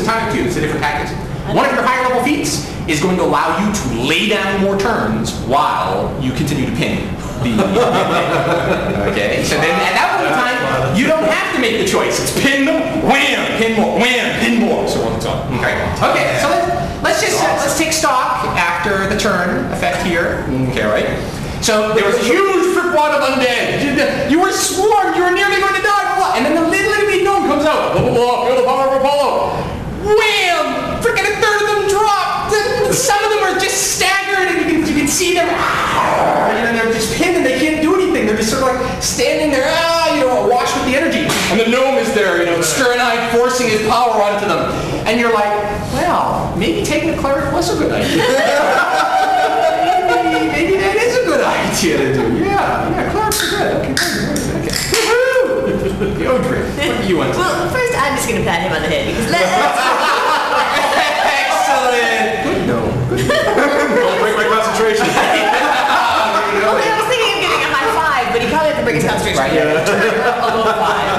time too. It's a different tactics. One of your higher level feats is going to allow you to lay down more turns while you continue to pin the okay? So then at that point in time, you don't have to make the choice. It's pin them, wham, pin more, wham, pin more, so on and so on. Okay, okay, so let's take stock after the turn effect here. Okay, right? So there was a huge frickwad of undead. You were swarmed, you were nearly going to die, and then the little bitty gnome comes out. Blah, blah, blah, feel the power of Apollo. Wham! Freaking a third of them dropped. Some of them are just staggered, and you can see them. And they're just pinned, and they can't do anything. They're just sort of like standing there, awash with the energy. And the gnome is there, stern-eyed, forcing his power onto them. And you're like, well, maybe taking the cleric was a good idea. maybe that is a good idea to do. Yeah, clerics are good. Okay. Thjodrann, what do you want to do? Well, first I'm just going to pat him on the head because excellent. Good gnome. Don't break my concentration. Well, I was thinking of giving a high five, but he probably has to break his concentration. Right, yeah. A low five.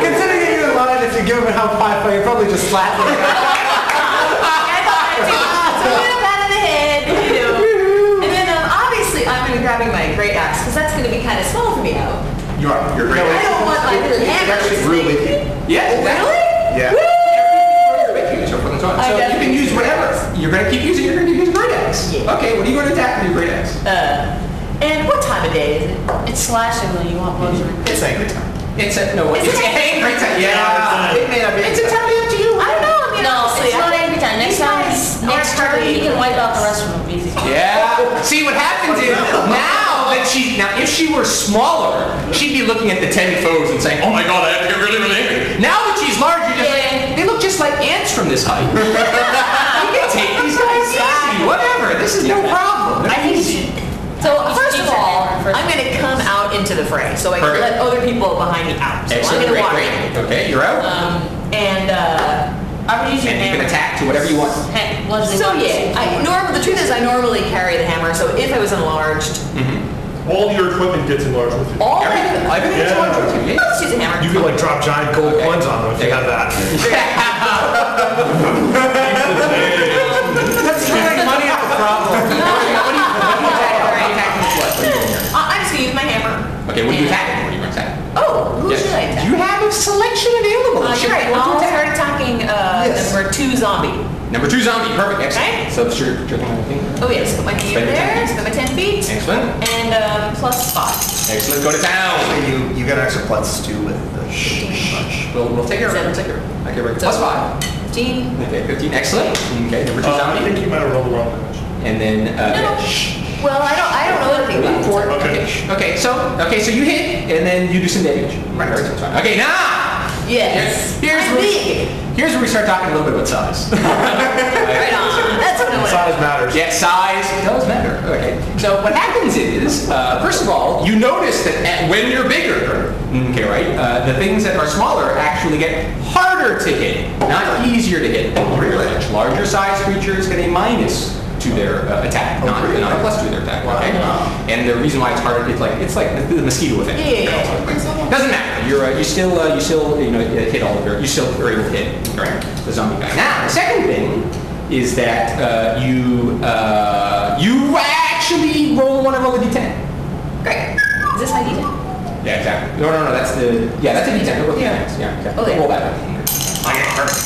Considering that you're in line, if you give him a high five, you probably just slap him. I thought that too. So I'm going to pat on the head, and then obviously I'm going to be grabbing my great axe because that's going to be kind of small for me now. You're great. I don't want my little hammer to Really? Yes, exactly. Yeah. So you can use whatever. You're going to keep using great axe. Yeah. Okay, what are you going to attack with your great axe? And what time of day is it? It's slashing when you want bludgeoning. It's angry time. It's Is it angry time. Yeah. It may not be. It's entirely up to you. I don't know. I mean, No, honestly, it's not angry time. Next turn, you can wipe out the rest of them easy. Yeah. See, what happens is if she were smaller, she'd be looking at the 10 foes and saying, "Oh my God, I have to get really, really angry." Now that she's large, you're just like, they look just like ants from this height. You can take these guys easy. Whatever. This is no problem. I think you should. So first of all, I'm going to come out into the fray, so I can let other people behind me out. So Excellent. I'm going to walk Great. in. Okay, you're out. I would use your And you hammer. can attack to whatever you want. Bludgeoning So weapons. yeah, the truth is I normally carry the hammer, so if I was enlarged, All your equipment gets enlarged with you. Everything's Yeah. large with you. Yeah. let's use a hammer. You can like drop giant gold coins on them if you have that. That's throwing money at the problem. I'm just going to use my hammer. Okay, what are you attacking? What are you attacking? Oh, who should I attack? You have a selection available. You're right. I'll start attacking number 2 zombie. Number 2 zombie, perfect, excellent. Okay. So it's your thing. Oh yes, put my knee over there, spend my 10 feet. Excellent. And +5. Excellent, go to town. You got extra +2 with the We'll take care of it. We'll take care of it. Okay, right. So- +5. 15. Okay, 15, excellent. Okay, number 2 I zombie. think you might have rolled the wrong damage. And then, No. Well, I don't know anything about it. Okay. so you hit, and then you do some damage. Right, that's fine. Okay, now! Yes. Here's where we start talking a little bit about size. Right on. That's what I want. Size matters. Yeah, size does matter. Okay. So what happens is, first of all, you notice that when you're bigger, okay, right, the things that are smaller actually get harder to hit, not easier to hit than large. Larger size creatures get a minus to their attack, not a +2 to their attack. Okay. And the reason why it's harder, it's like the mosquito effect. Yeah. Doesn't matter. You still hit all of your. You still are able to hit, right? The zombie guy. Now the second thing is that you actually roll a d10. Great. Is this my d10? Yeah, exactly. No, that's a d10. Roll yeah, exactly. Oh, yeah. Roll that. Okay, perfect.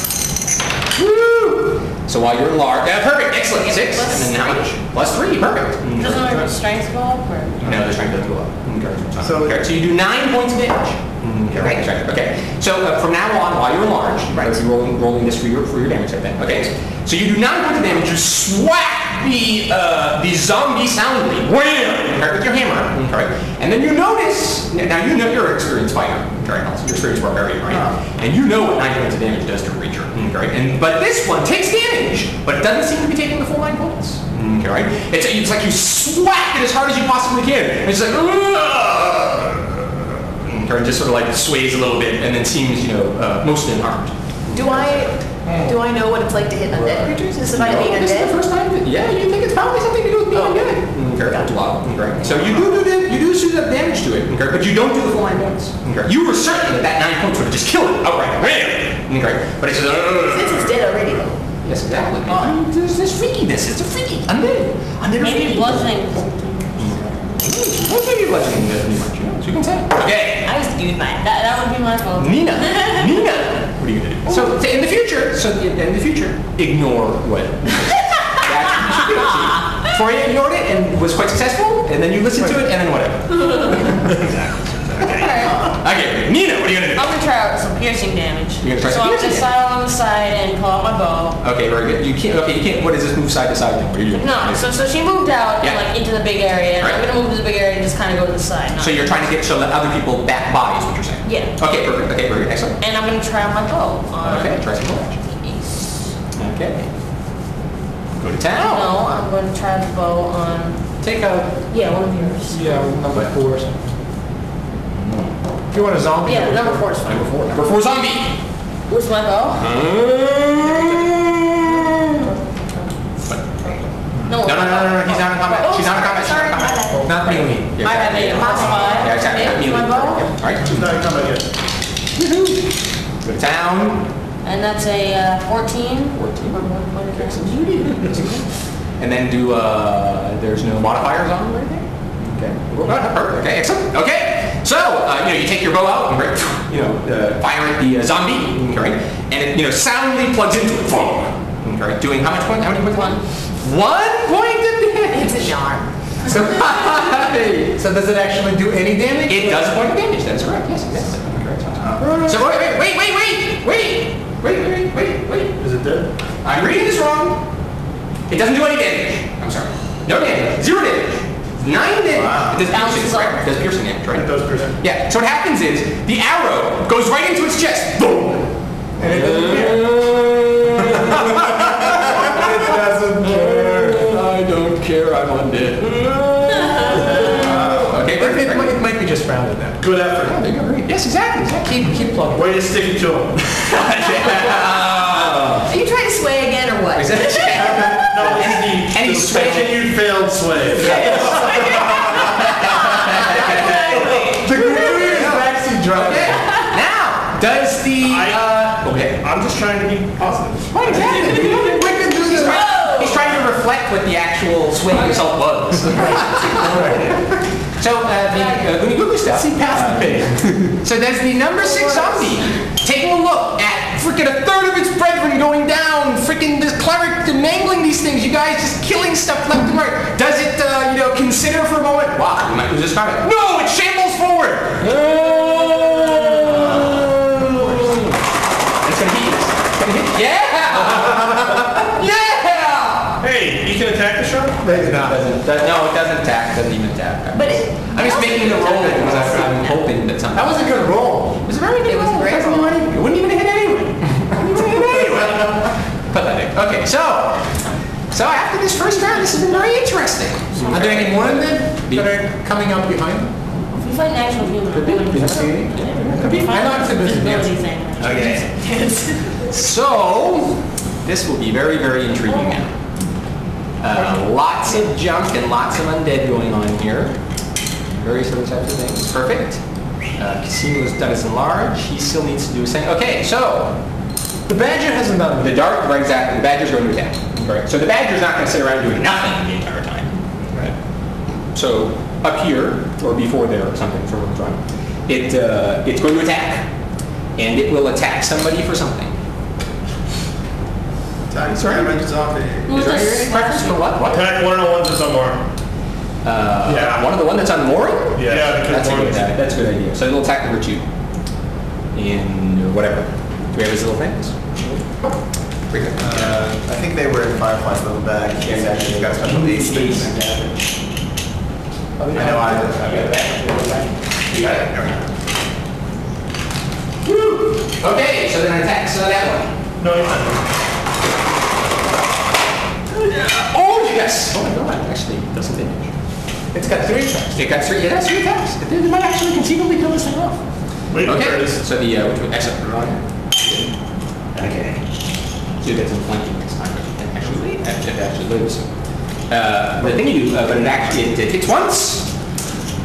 Woo! So while you're large, perfect, excellent. 6, and then how much? +3, perfect. Doesn't our strength go up? Or? No, the strength doesn't go up. So- So you do 9 points of damage. Okay, right. Okay. So from now on, while you're enlarged, right, so you're rolling this for your damage type then. Okay. So you do 9 points of damage. You swack the zombie soundly, wham, with your hammer. Okay. And then you notice. Now you know you're an experienced fighter. Okay. Also, you're experienced barbarian, right? And you know what 9 points of damage does to a creature. Okay. But this one takes damage, but it doesn't seem to be taking the full 9 points. Okay, right? It's like you swack it as hard as you possibly can. And it's like, or it just sort of like sways a little bit and then seems, mostly unharmed. Do I know what it's like to hit undead creatures? Is it about being This is the undead? first time. Yeah, you think it's probably something to do with being undead. Okay, wow. Okay. So you do that damage to it, okay, but you don't do the full 9 points. Okay. You were certain that 9 points would have just killed it outright. Okay. But it says, Since it's dead already. There's this freakiness. It's a freaky. Undead. Maybe bludgeoning. Well, maybe bludgeoning doesn't do much, you know, so you can say. Okay. I used to do that. That would be my fault. Nina. Nina. What are you gonna do? So in the future, ignore what. That's what you should do. See? Before you ignored it and was quite successful, and then you listened to it, and then whatever. Exactly. Okay, Nina, what are you gonna do? I'm gonna try out some piercing damage. You're gonna try so some I'm piercing gonna slide on the side and pull out my bow. Okay, very good. You can't. Okay, you can't. What is this move side to side thing? What are you doing? No, so she moved out Yeah. and like into the big area, and Right. I'm gonna move to the big area and just kind of go to the side. So you're trying to get so that other people back by is what you're saying? Yeah. Okay, perfect. Okay, very good. Excellent. And I'm gonna try out my bow. Okay, try some more. Ace. Okay. Go to town. No, I'm gonna try the bow on. Take a. Yeah, one of yours. Yeah, number 4 or something. If you want a zombie. Yeah, number 4 is fine. Number four zombie. Where's my bow? No. No. He's not in combat. Oh, She's not in combat. She's not in sorry, combat. Not melee. Yeah, I have a plus 5. Yeah, exactly. Not melee. My bow. All right. She's not coming yet. Go to town. And that's a 14. 14. Okay. And then do, there's no modifiers on it or anything? Okay. Perfect. Okay, excellent. Okay. So, you take your bow out and, fire at the zombie, okay, and it, soundly plugs into it. Okay, doing how many points? 1. 1 point of damage. It's a yarn. So does it actually do any damage? It does a point of damage. That's correct. Yes, exactly. So wait. Is it dead? I'm reading this wrong. It doesn't do any damage. I'm sorry. No damage. 0 damage. 9 damage. Wow. It does piercing, right? It does piercing damage, right? It does present. Yeah. So what happens is the arrow goes right into its chest. Boom. And it doesn't care. It doesn't care. I don't care. I'm undead. Okay. It might be just rounded now. Good effort. Yes, exactly. Keep plugging. Way to stick it to him. Are you trying to sway again or what? No, it's Any the sway. continued failed sway. The computer is backseat driving. Okay. Now, does the okay? I'm just trying to be positive. Right, exactly. We can do this. He's trying to reflect what the actual swing result was. So when you Google stuff, See past the page. so there's the number 6 zombie taking a look at freaking a third of its brethren going down. Freaking this cleric mangling these things. You guys just killing stuff left and right. Does it consider for a moment? Wow, we might lose this combat. No, it shambles forward. It's gonna hit. Yeah. Yeah. Hey, you can attack the shark? Maybe not. No, it doesn't attack. It doesn't even attack. But I'm just making the roll because I'm hoping that something. That was a good roll. It was a very good It was a roll. great It doesn't roll. do anything. It wouldn't even hit anyone. Pathetic. Okay, so after this first round, this has been very interesting. Are there any more of them that are coming up behind? If you fight an actual human, Could be. I'm gonna Could be. I know it's a disability business. thing. Okay. So this will be very, very intriguing now. Lots of junk and lots of undead going on here. Various other types of things. Perfect. Cosimo's done his enlarge. He still needs to do his thing. Okay, so The badger hasn't done the dark, right, exactly. The badger's going to attack. Right. So the badger's not going to sit around doing nothing the entire time. Right. So up here or before there or something for one time, it's going to attack, and it will attack somebody for something. Attack damage zombie. Is there any preference for what? What? Attack one of the ones that's on Morin. Yeah. One of the one that's on Morin? Yeah, because That's a good Morin's- attack. That's a good idea. So it'll attack number 2. In whatever. Do we have his little things? Pretty good. I think they were in Firefly's little bag. He's actually got special needs. I know I did. You got it? Okay. Okay, so then attack that one. No, you're not. Oh, yes! Oh my god, actually, it doesn't damage. It's got 3 attacks. It got 3, it has 3 attacks. It might actually conceivably kill this thing off. Wait, there it Okay, is. so the, excellent, put it on here. Okay. So you get some flanking next time, but you can actually lose. The thing you do, but it actually, it hits once,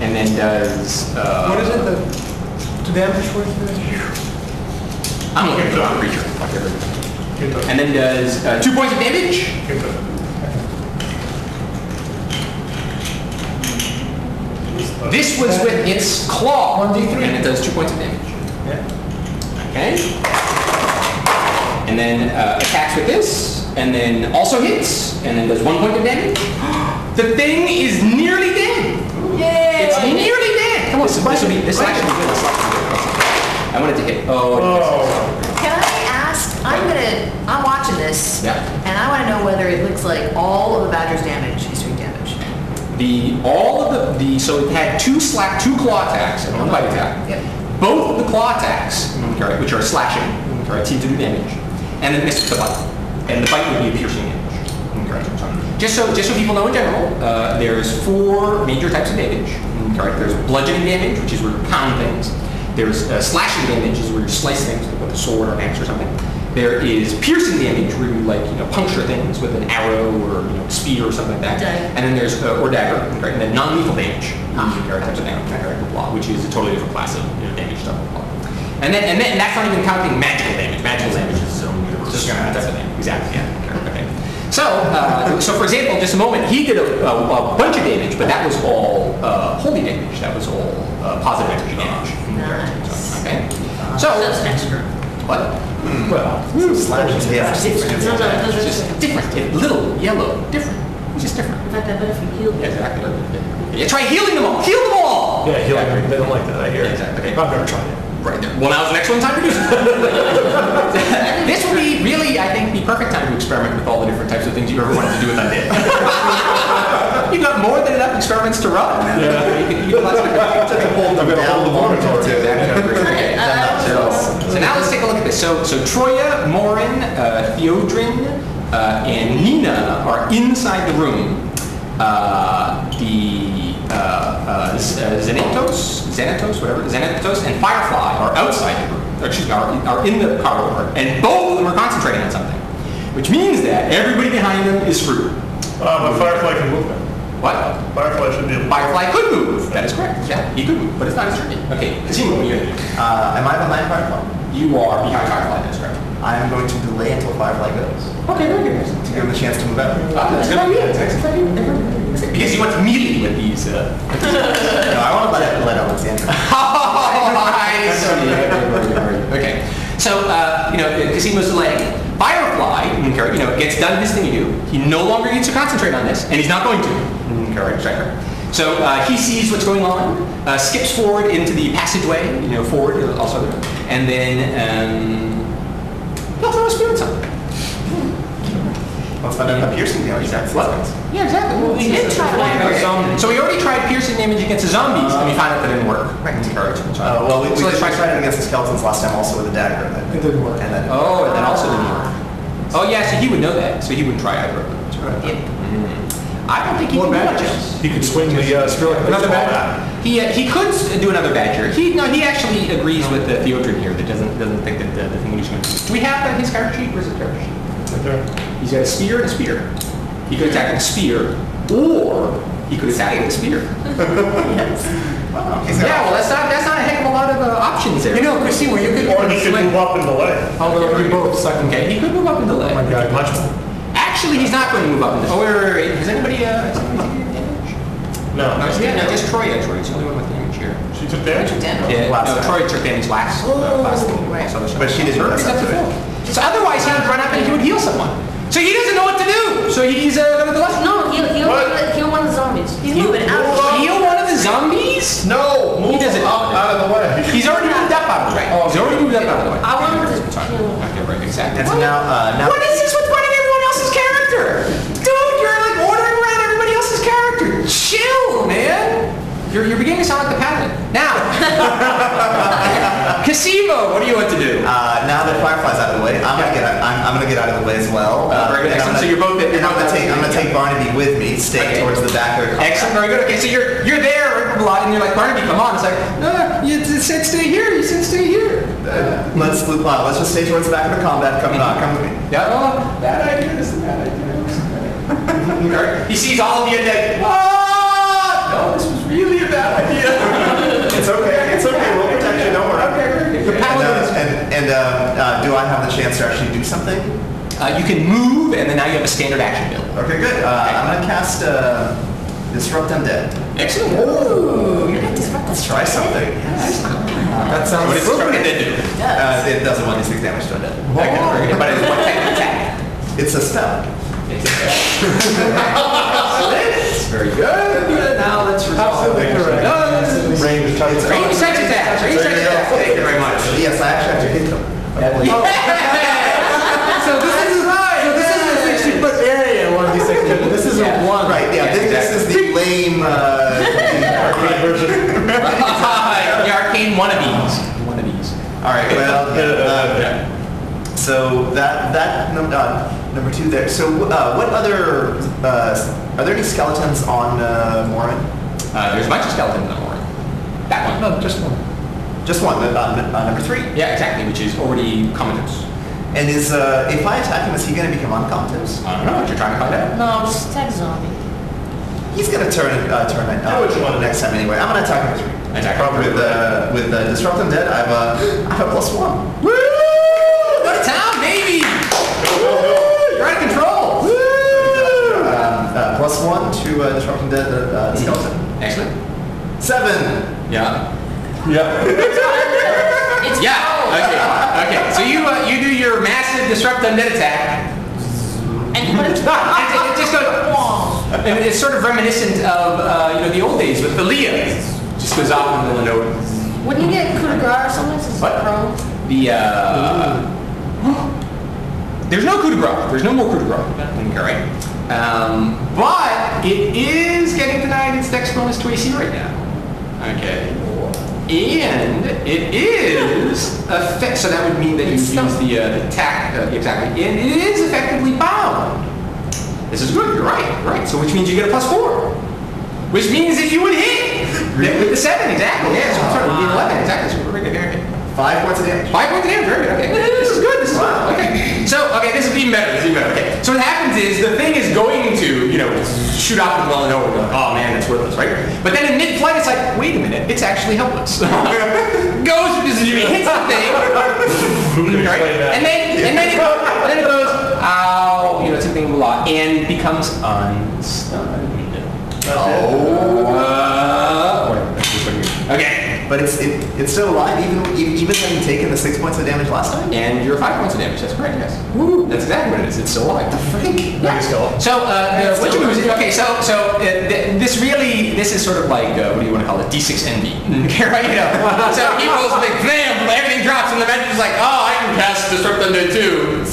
and then does, What is it? The 2 damage worth? I'm looking for the creature. and then does 2 points of damage. This was with its claw, 1d3. and it does 2 points of damage. Okay. And then attacks with this, and then also hits, and then does 1 point of damage. The thing is nearly dead. Yay! It's nearly dead. Come on, this will actually be good. I wanted to hit. Oh. Can I ask? I'm watching this, Yeah. and I want to know whether it looks like all of the badger's damage is doing damage. So it had two claw attacks and one bite attack. Yep. Both of the claw attacks, which are slashing, seem to do damage, and it missed the bite. And the bite would be a piercing damage. Just so people know in general, there's 4 major types of damage. There's bludgeoning damage, which is where you pound things. There's slashing damage, which is where you slice things with a sword or an axe or something. There is piercing damage, where you puncture things with an arrow or spear or something like that. Dagger. And then there's or dagger, and then non-lethal damage, which is a totally different class of damage stuff. And then that's not even counting magical damage. Magical damage is its own universe. Just type of thing. Exactly. Yeah. Okay. So for example, just a moment, he did a bunch of damage, but that was all holy damage. That was all positive energy damage. Nice. Okay. So that's extra. What? Well, Slashes, yeah. It's just different. Little, yellow, different. It's just different. In fact, I bet if you heal Yeah, exactly. Yeah, try healing them all. Heal them all. yeah, healing them. They don't like that, I hear. Yeah, exactly. Okay. I've never tried it. Right there. Well, now's the next one time to do something. This would be really, I think, the perfect time to experiment with all the different types of things you ever wanted to do with Undead. You've got more than enough experiments to run. Yeah. You can lots of different Just to hold them down the monitor. Okay. So now let's take a look at this. So Troya, Morin, Thjodrann, and Nina are inside the room. Xanatos, and Firefly are outside the room. Excuse me, are in the corridor, and both of them are concentrating on something, which means that everybody behind them is free. But Firefly can move it. What? Firefly should be able to. Firefly could move. That is correct. Yeah, he could move, but it's not his turn. Okay, Cosimo, what are you gonna do? Am I behind Firefly? You are behind Firefly. That's correct. I am going to delay until Firefly goes. Okay, very good. To give him a chance to move out. That's a good idea. That's an excellent idea. Because you want to melee with these. No, I want to let Alexander. I see. Okay. So, Cosimo's delaying. Firefly, gets done his thing to do. He no longer needs to concentrate on this, and he's not going to. Correct, checker. So he sees what's going on, skips forward into the passageway, forward also, and then he'll throw a spear at something. Let's find out how piercing damage that's. Yeah, exactly. Well, We did try one. So we already tried piercing damage against the zombies, and we found out that didn't work. Right. Well, we So let's try tried it against the skeletons last time also with a dagger. It didn't work. And then, and then also didn't work. Oh yeah, so he would know that, so he wouldn't try either of them. I don't think he can do much else. He could swing the spear like Another badger. He could do another badger. He actually agrees with the Thjodrann here. That doesn't think that the thing he's going to do. Do we have his character sheet? Where's his character sheet? Right there. He's got a spear and a spear. He could attack with a spear, or he could attack with a spear. wow. Yeah, well that's not a heck of a lot of options there. Cosimo, you could Or he could swing. move up and delay. Although we both suck. Okay, he could move up and delay. Oh my God, much more. Actually, he's not going to move up and delay. Oh, wait. Has anybody taken damage? No. No, just Troya. Troy's the only one with damage here. She took damage? Yeah, Last no, time. Troy took damage last thing. right. But she didn't mess up to it. So otherwise, he would run up and he would heal someone. So he doesn't know what to do. So he's going to do what? No, heal one of the zombies. He's moving out. Heal one of the zombies? No! He doesn't. Out of the way. He's already moved up out of the way. He's already moved up out of the way. I wanted to heal. Okay, right, exactly. And so now What is this with running everyone else's character? Dude, you're like ordering around everybody else's character. Chill, man. You're beginning to sound like the paladin. Now, Cosimo, what do you want to do? now that Firefly's out of the way, I'm gonna get out of the way as well. Very good, excellent. So you're both. I'm gonna take Barnaby with me, stake towards the back of the combat. Excellent, very good. Okay, so you're there, and you're like, Barnaby, come on. It's like, no, you said stay here. You said stay here. Let's just stay towards the back of the combat. Come with me. Yeah, well, bad idea. This is a bad idea. He sees all of you and like, no, this was really a bad idea. It's okay. It's okay. We'll protect you. Don't worry. Okay, very good. The paladin is And do I have the chance to actually do something? You can move, and then now you have a standard action build. Okay, good. I'm gonna cast Disrupt Undead. Excellent. Ooh, you're gonna disrupt Let's try something. That sounds What does Disrupt Undead do? It does 1d6 damage to Undead. Okay, very good. But it's one type of attack. It's a spell. Very good. Now let's resolve. Absolutely correct. Range touch attack. Range touch attack. Range touch attack. Thank you very much. Yes, I actually have to hit them. So this is a 60-foot area 1d6. This is a 1. Right, yeah, this is the lame arcade version. The arcane wannabes. Wannabes. Alright, well, so that number 2 there. So what other, are there any skeletons on Morin? There's a bunch of skeletons on Morin. That one. No, just 1. Just one, number 3. Yeah, exactly, which is already comatose. And is, if I attack him, is he going to become uncomatose? I don't know what you're trying to find out. No, just attack zombie. He's going to turn it next time anyway. I'm going to attack him with 3. Attack With Disrupt Undead, I have a +1. Woo! Go to town, baby! You're out of control! Woo! +1 to Disrupt Undead skeleton. Excellent. 7. Yeah. It's Okay. So you do your massive disrupt undead attack, and what is it just goes. And it's sort of reminiscent of the old days with the Leah. Just goes off in the middle of nowhere. Wouldn't you get coup de grace or something since it's What? prone? There's no coup de grace. There's no more coup de grace. Okay, right? But it is getting denied its dex bonus to AC right now. Okay. And it is so that would mean that you use the attack exactly, and it is effectively bound. This is good. You're right. So which means you get a +4, which means that you would hit with the 7 exactly. Yeah. So I'm sorry, with the 11 exactly. So we're very good. 5 points of damage. 5 points of damage. Very good. Okay. This is good. This is good. Okay. So this is even better. Okay. So what happens is the thing is going to shoot off in the middle of nowhere. Going, oh man, that's worthless, right? But then in mid-flight, it's like, wait a minute, it's actually helpless. Goes, hits the thing, right? And then it goes, ow, something a lot, and becomes unstunned. Okay. But it's still alive, even having taken the 6 points of damage last time? And you're 5 points of damage, that's correct, yes. Woo. That's exactly what it is, it's still alive. The freak? Yeah. So, what you do is, this is sort of like, what do you want to call it, D6 envy. Okay, right? So he rolls a big blam, everything drops, and the magic is like, oh, I can cast Disrupt Undead too.